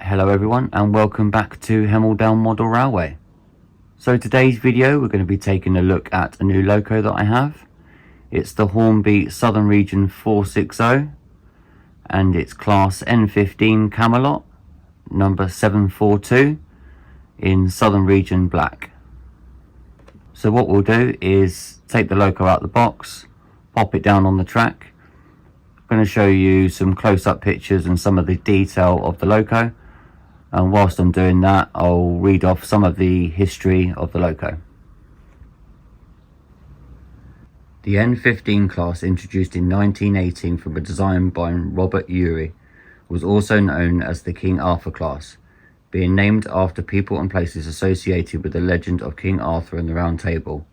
Hello everyone and welcome back to Hemel-Down Model Railway. So today's video we're going to be taking a look at a new loco that I have. It's the Hornby Southern Region 460 and it's class N15 Camelot number 742 in Southern Region Black. So what we'll do is take the loco out of the box, pop it down on the track. I'm going to show you some close-up pictures and some of the detail of the loco. And whilst I'm doing that, I'll read off some of the history of the loco. The N15 class, introduced in 1918 from a design by Robert Urey, was also known as the King Arthur class, being named after people and places associated with the legend of King Arthur and the Round Table.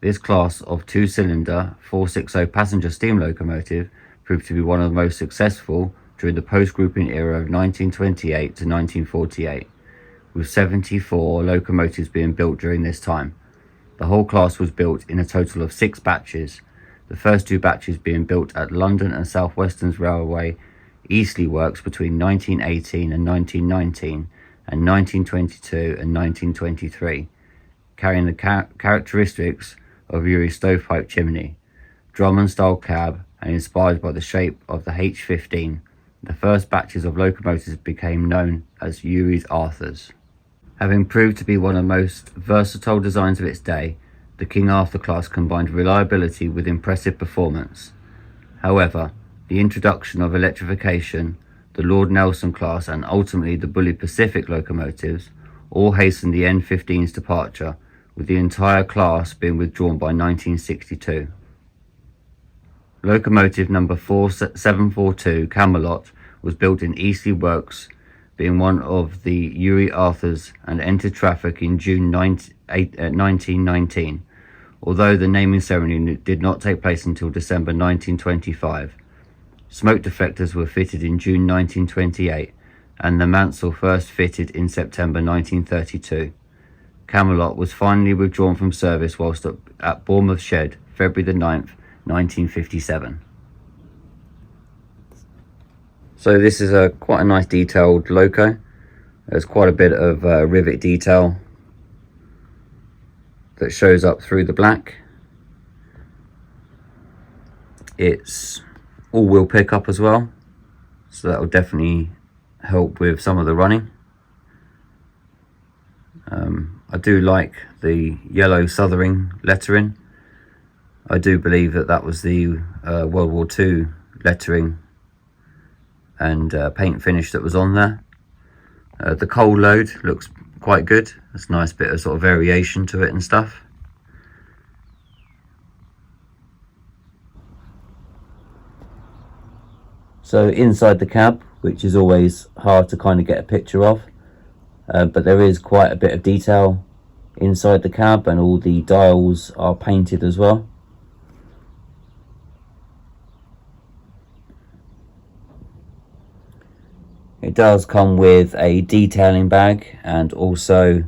This class of two-cylinder 460 passenger steam locomotive proved to be one of the most successful during the post-grouping era of 1928 to 1948, with 74 locomotives being built during this time. The whole class was built in a total of 6 batches, the first 2 batches being built at London and South Western Railway Eastleigh Works between 1918 and 1919 and 1922 and 1923, carrying the characteristics of Urey's stovepipe chimney, Drummond-style cab, and inspired by the shape of the H15. The first batches of locomotives became known as Urey's Arthurs. Having proved to be one of the most versatile designs of its day, the King Arthur class combined reliability with impressive performance. However, the introduction of electrification, the Lord Nelson class, and ultimately the Bully Pacific locomotives all hastened the N15's departure, with the entire class being withdrawn by 1962. Locomotive number 742 Camelot was built in Eastleigh Works, being one of the Urey Arthurs, and entered traffic in June 1919, although the naming ceremony did not take place until December 1925. Smoke deflectors were fitted in June 1928, and the Mansell first fitted in September 1932. Camelot was finally withdrawn from service whilst at Bournemouth Shed, February the 9th, 1957. So this is quite a nice detailed loco. There's quite a bit of rivet detail that shows up through the black. It's all-wheel pickup as well, so that will definitely help with some of the running. I do like the yellow southering lettering. I do believe that was the World War II lettering and paint finish that was on there. The coal load looks quite good. There's a nice bit of sort of variation to it and stuff. So inside the cab, which is always hard to kind of get a picture of, but there is quite a bit of detail inside the cab, and all the dials are painted as well. It does come with a detailing bag and also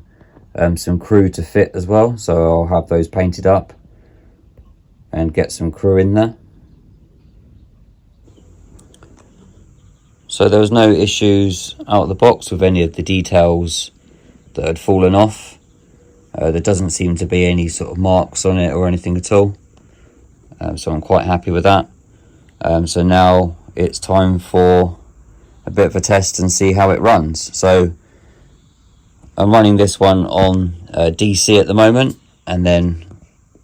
some crew to fit as well, so I'll have those painted up and get some crew in there. So there was no issues out of the box with any of the details that had fallen off. There doesn't seem to be any sort of marks on it or anything at all, so I'm quite happy with that. So now it's time for a bit of a test and see how it runs. So I'm running this one on DC at the moment, and then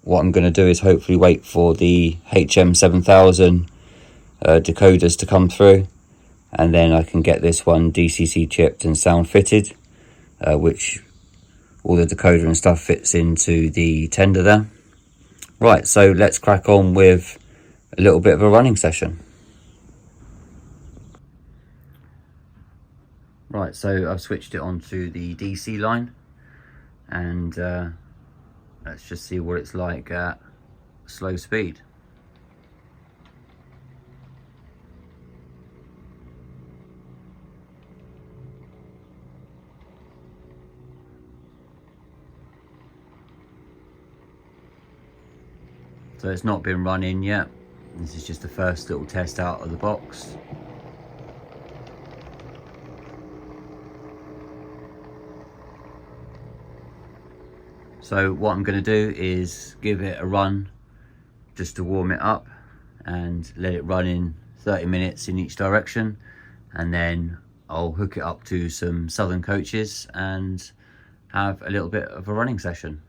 what I'm going to do is hopefully wait for the HM7000 decoders to come through, and then I can get this one DCC chipped and sound fitted, which all the decoder and stuff fits into the tender there. Right, so let's crack on with a little bit of a running session. Right, so I've switched it onto the DC line, and let's just see what it's like at slow speed. So it's not been running yet. This is just the first little test out of the box. So what I'm going to do is give it a run just to warm it up and let it run in 30 minutes in each direction, and then I'll hook it up to some Southern coaches and have a little bit of a running session.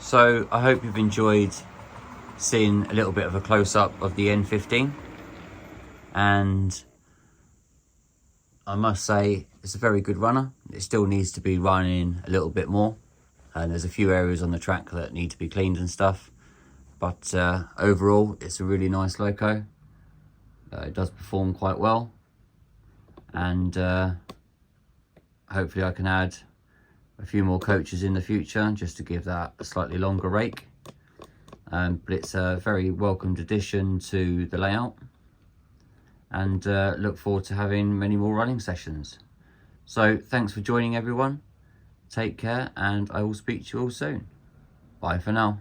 So I hope you've enjoyed seeing a little bit of a close-up of the N15, and I must say it's a very good runner. It still needs to be running a little bit more, and there's a few areas on the track that need to be cleaned and stuff, but overall it's a really nice loco. It does perform quite well, and hopefully I can add a few more coaches in the future just to give that a slightly longer rake. But it's a very welcomed addition to the layout, and look forward to having many more running sessions. So thanks for joining everyone, take care, and I will speak to you all soon. Bye for now.